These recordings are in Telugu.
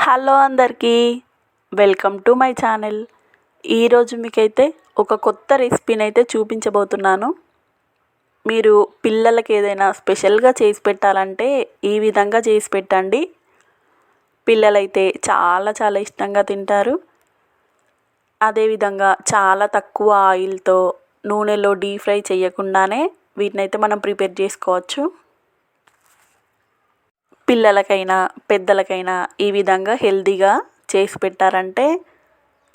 హలో అందరికీ, వెల్కమ్ టు మై ఛానల్. ఈరోజు మీకైతే ఒక కొత్త రెసిపీని అయితే చూపించబోతున్నాను. మీరు పిల్లలకి ఏదైనా స్పెషల్గా చేసి పెట్టాలంటే ఈ విధంగా చేసి పెట్టండి. పిల్లలైతే చాలా చాలా ఇష్టంగా తింటారు. అదేవిధంగా చాలా తక్కువ ఆయిల్తో నూనెలో డీప్ ఫ్రై చేయకుండానే వీటినైతే మనం ప్రిపేర్ చేసుకోవచ్చు. పిల్లలకైనా పెద్దలకైనా ఈ విధంగా హెల్తీగా చేసి పెట్టారంటే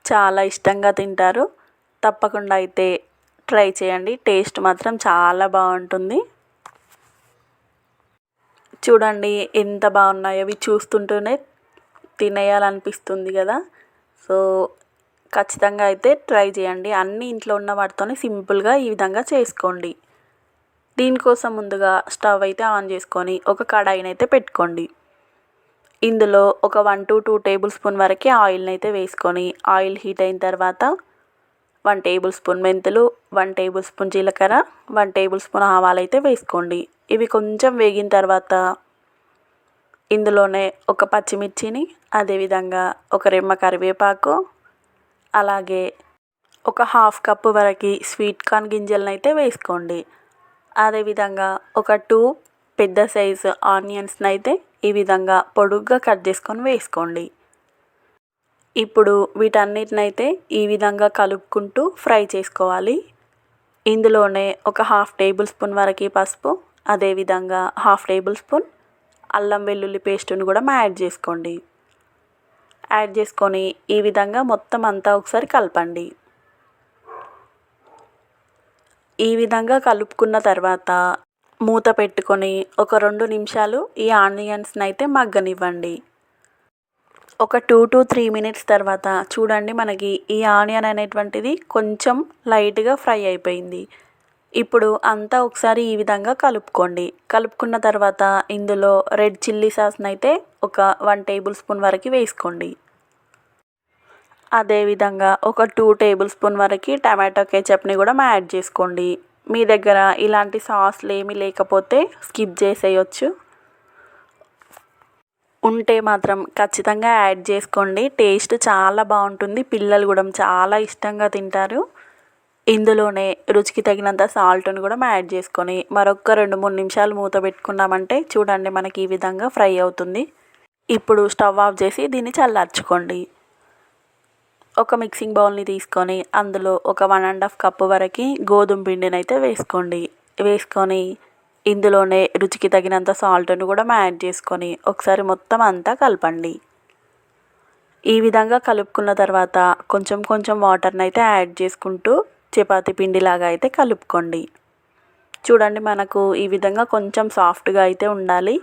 చాలా ఇష్టంగా తింటారు. తప్పకుండా అయితే ట్రై చేయండి. టేస్ట్ మాత్రం చాలా బాగుంటుంది. చూడండి ఎంత బాగున్నాయో, అవి చూస్తుంటేనే తినేయాలనిపిస్తుంది కదా. సో ఖచ్చితంగా అయితే ట్రై చేయండి. అన్నీ ఇంట్లో ఉన్న వాటితోనే సింపుల్గా ఈ విధంగా చేసుకోండి. దీనికోసం ముందుగా స్టవ్ అయితే ఆన్ చేసుకొని ఒక కడాయిని అయితే పెట్టుకోండి. ఇందులో ఒక 1 to 2 టేబుల్ స్పూన్ వరకు ఆయిల్ని అయితే వేసుకొని, ఆయిల్ హీట్ అయిన తర్వాత 1 టేబుల్ స్పూన్ మెంతులు, 1 టేబుల్ స్పూన్ జీలకర్ర, 1 టేబుల్ స్పూన్ ఆవాలు అయితే వేసుకోండి. ఇవి కొంచెం వేగిన తర్వాత ఇందులోనే ఒక పచ్చిమిర్చిని, అదేవిధంగా ఒక రెమ్మ కరివేపాకు, అలాగే ఒక 1/2 కప్పు వరకు స్వీట్ కార్న్ గింజలను అయితే వేసుకోండి. అదేవిధంగా ఒక 2 పెద్ద సైజు ఆనియన్స్ని అయితే ఈ విధంగా పొడుగ్గా కట్ చేసుకొని వేసుకోండి. ఇప్పుడు వీటన్నిటినైతే ఈ విధంగా కలుపుకుంటూ ఫ్రై చేసుకోవాలి. ఇందులోనే ఒక 1/2 టేబుల్ స్పూన్ వరకు పసుపు, అదేవిధంగా 1/2 టేబుల్ స్పూన్ అల్లం వెల్లుల్లి పేస్టును కూడా యాడ్ చేసుకోండి. యాడ్ చేసుకొని ఈ విధంగా మొత్తం అంతా ఒకసారి కలపండి. ఈ విధంగా కలుపుకున్న తర్వాత మూత పెట్టుకొని ఒక 2 నిమిషాలు ఈ ఆనియన్స్ని అయితే మగ్గనివ్వండి. ఒక 2 to 3 మినిట్స్ తర్వాత చూడండి, మనకి ఈ ఆనియన్ అనేటువంటిది కొంచెం లైట్గా ఫ్రై అయిపోయింది. ఇప్పుడు అంతా ఒకసారి ఈ విధంగా కలుపుకోండి. కలుపుకున్న తర్వాత ఇందులో రెడ్ చిల్లీ సాస్ని అయితే ఒక 1 టేబుల్ స్పూన్ వరకు వేసుకోండి. అదేవిధంగా ఒక 2 టేబుల్ స్పూన్ వరకు టమాటో కేచప్ని కూడా యాడ్ చేసుకోండి. మీ దగ్గర ఇలాంటి సాస్లు ఏమీ లేకపోతే స్కిప్ చేసేయచ్చు. ఉంటే మాత్రం ఖచ్చితంగా యాడ్ చేసుకోండి. టేస్ట్ చాలా బాగుంటుంది. పిల్లలు కూడా చాలా ఇష్టంగా తింటారు. ఇందులోనే రుచికి తగినంత సాల్ట్ని కూడా యాడ్ చేసుకొని మరొక 2-3 నిమిషాలు మూత పెట్టుకున్నామంటే చూడండి, మనకి ఈ విధంగా ఫ్రై అవుతుంది. ఇప్పుడు స్టవ్ ఆఫ్ చేసి దీన్ని చల్లార్చుకోండి. ఒక మిక్సింగ్ బౌల్ని తీసుకొని అందులో ఒక 1.5 కప్పు వరకు గోధుమ పిండిని అయితే వేసుకోండి. వేసుకొని ఇందులోనే రుచికి తగినంత సాల్ట్ని కూడా యాడ్ చేసుకొని ఒకసారి మొత్తం అంతా కలపండి. ఈ విధంగా కలుపుకున్న తర్వాత కొంచెం కొంచెం వాటర్ని అయితే యాడ్ చేసుకుంటూ చపాతీ పిండిలాగా అయితే కలుపుకోండి. చూడండి, మనకు ఈ విధంగా కొంచెం సాఫ్ట్గా అయితే ఉండాలి.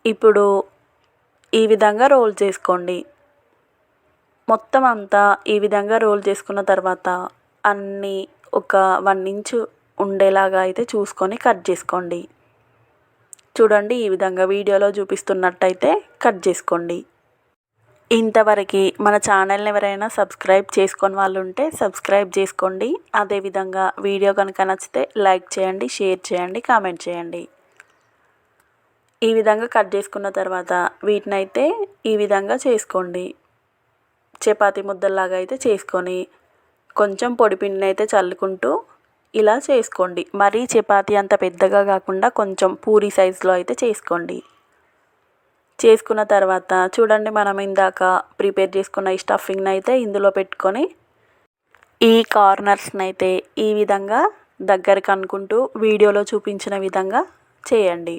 ఇప్పుడు ఈ విధంగా రోల్ చేసుకోండి. మొత్తం అంతా ఈ విధంగా రోల్ చేసుకున్న తర్వాత అన్నీ ఒక 1 ఇంచు ఉండేలాగా అయితే చూసుకొని కట్ చేసుకోండి. చూడండి, ఈ విధంగా వీడియోలో చూపిస్తున్నట్టయితే కట్ చేసుకోండి. ఇంతవరకు మన ఛానల్ని ఎవరైనా సబ్స్క్రైబ్ చేసుకొని వాళ్ళు ఉంటే సబ్స్క్రైబ్ చేసుకోండి. అదేవిధంగా వీడియో కనుక నచ్చితే లైక్ చేయండి, షేర్ చేయండి, కామెంట్ చేయండి. ఈ విధంగా కట్ చేసుకున్న తర్వాత వీటినైతే ఈ విధంగా చేసుకోండి. చపాతీ ముద్దల్లాగా అయితే చేసుకొని కొంచెం పొడిపిండిని అయితే చల్లుకుంటూ ఇలా చేసుకోండి. మరీ చపాతీ అంత పెద్దగా కాకుండా కొంచెం పూరీ సైజులో అయితే చేసుకోండి. చేసుకున్న తర్వాత చూడండి, మనం ఇందాక ప్రిపేర్ చేసుకున్న ఈ స్టఫింగ్ని అయితే ఇందులో పెట్టుకొని ఈ కార్నర్స్ని అయితే ఈ విధంగా దగ్గరికి అనుకుంటూ వీడియోలో చూపించిన విధంగా చేయండి.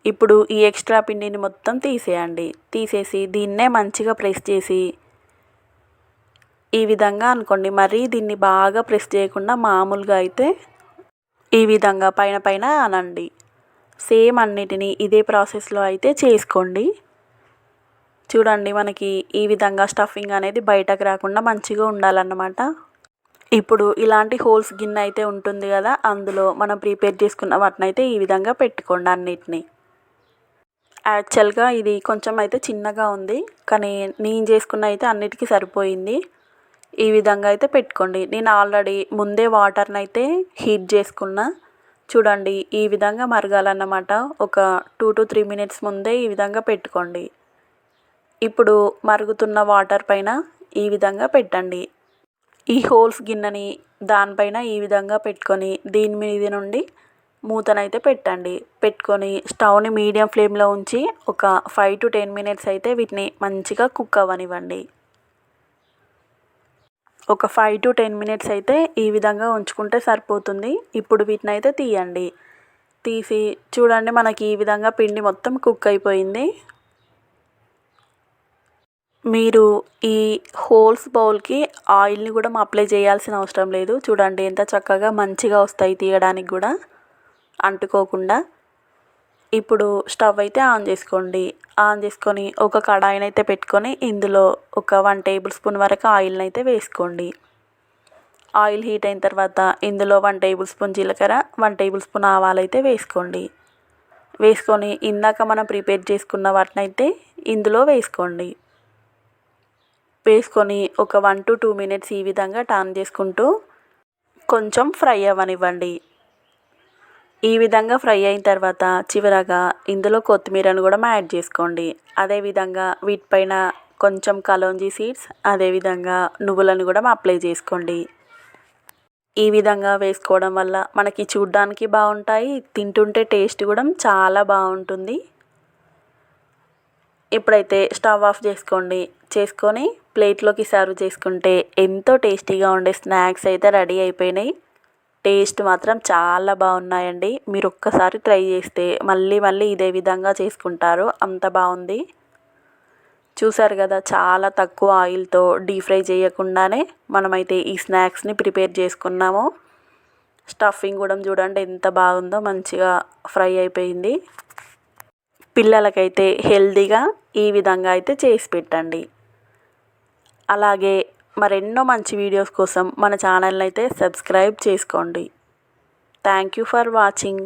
ఇప్పుడు ఈ ఎక్స్ట్రా పిండిని మొత్తం తీసేయండి. తీసేసి దీన్నే మంచిగా ప్రెస్ చేసి ఈ విధంగా అనుకోండి. మరీ దీన్ని బాగా ప్రెస్ చేయకుండా మామూలుగా అయితే ఈ విధంగా పైన పైన అనండి. సేమ్ అన్నిటినీ ఇదే ప్రాసెస్లో అయితే చేసుకోండి. చూడండి, మనకి ఈ విధంగా స్టఫింగ్ అనేది బయటకు రాకుండా మంచిగా ఉండాలన్నమాట. ఇప్పుడు ఇలాంటి హోల్స్ గిన్నె అయితే ఉంటుంది కదా, అందులో మనం ప్రిపేర్ చేసుకున్న వాటిని అయితే ఈ విధంగా పెట్టుకోండి అన్నిటినీ. యాక్చువల్గా ఇది కొంచెం అయితే చిన్నగా ఉంది, కానీ నేను చేసుకున్న అయితే అన్నిటికీ సరిపోయింది. ఈ విధంగా అయితే పెట్టుకోండి. నేను ఆల్రెడీ ముందే వాటర్ని అయితే హీట్ చేసుకున్నా. చూడండి, ఈ విధంగా మరగాలన్నమాట. ఒక 2 to 3 మినిట్స్ ముందే ఈ విధంగా పెట్టుకోండి. ఇప్పుడు మరుగుతున్న వాటర్ పైన ఈ విధంగా పెట్టండి. ఈ హోల్స్ గిన్నెని దానిపైన ఈ విధంగా పెట్టుకొని దీని మీద నుండి మూతనైతే పెట్టండి. పెట్టుకొని స్టవ్ని మీడియం ఫ్లేమ్లో ఉంచి ఒక 5 to 10 మినిట్స్ అయితే వీటిని మంచిగా కుక్ అవ్వనివ్వండి. ఒక 5 to 10 మినిట్స్ అయితే ఈ విధంగా ఉంచుకుంటే సరిపోతుంది. ఇప్పుడు వీటిని అయితే తీయండి. తీసి చూడండి, మనకి ఈ విధంగా పిండి మొత్తం కుక్ అయిపోయింది. మీరు ఈ హోల్స్ బౌల్కి ఆయిల్ని కూడా అప్లై చేయాల్సిన అవసరం లేదు. చూడండి ఎంత చక్కగా మంచిగా వస్తాయి తీయడానికి కూడా అంటుకోకుండా. ఇప్పుడు స్టవ్ అయితే ఆన్ చేసుకోండి. ఆన్ చేసుకొని ఒక కడాయిని అయితే పెట్టుకొని ఇందులో ఒక 1 టేబుల్ స్పూన్ వరకు ఆయిల్ని అయితే వేసుకోండి. ఆయిల్ హీట్ అయిన తర్వాత ఇందులో 1 టేబుల్ స్పూన్ జీలకర్ర, 1 టేబుల్ స్పూన్ ఆవాలు అయితే వేసుకోండి. వేసుకొని ఇందాక మనం ప్రిపేర్ చేసుకున్న వాటిని అయితే ఇందులో వేసుకోండి. వేసుకొని ఒక 1 to 2 మినిట్స్ ఈ విధంగా టర్న్ చేసుకుంటూ కొంచెం ఫ్రై అవ్వనివ్వండి. ఈ విధంగా ఫ్రై అయిన తర్వాత చివరగా ఇందులో కొత్తిమీరను కూడా యాడ్ చేసుకోండి. అదేవిధంగా వీటిపైన కొంచెం కలోంజీ సీడ్స్, అదేవిధంగా నువ్వులను కూడా అప్లై చేసుకోండి. ఈ విధంగా వేసుకోవడం వల్ల మనకి చూడ్డానికి బాగుంటాయి, తింటుంటే టేస్ట్ కూడా చాలా బాగుంటుంది. ఇప్పుడైతే స్టవ్ ఆఫ్ చేసుకొని ప్లేట్లోకి సర్వ్ చేసుకుంటే ఎంతో టేస్టీగా ఉండే స్నాక్స్ అయితే రెడీ అయిపోయినాయి. టేస్ట్ మాత్రం చాలా బాగున్నాయండి. మీరు ఒక్కసారి ట్రై చేస్తే మళ్ళీ మళ్ళీ ఇదే విధంగా చేసుకుంటారు, అంత బాగుంది. చూసారు కదా, చాలా తక్కువ ఆయిల్తో డీప్ ఫ్రై చేయకుండానే మనమైతే ఈ స్నాక్స్ని ప్రిపేర్ చేసుకున్నాము. స్టఫింగ్ కూడా చూడండి ఎంత బాగుందో, మంచిగా ఫ్రై అయిపోయింది. పిల్లలకైతే హెల్తీగా ఈ విధంగా అయితే చేసి పెట్టండి. అలాగే మరెన్నో మంచి వీడియోస్ కోసం మన ఛానల్ని అయితే సబ్స్క్రైబ్ చేసుకోండి. Thank you for watching.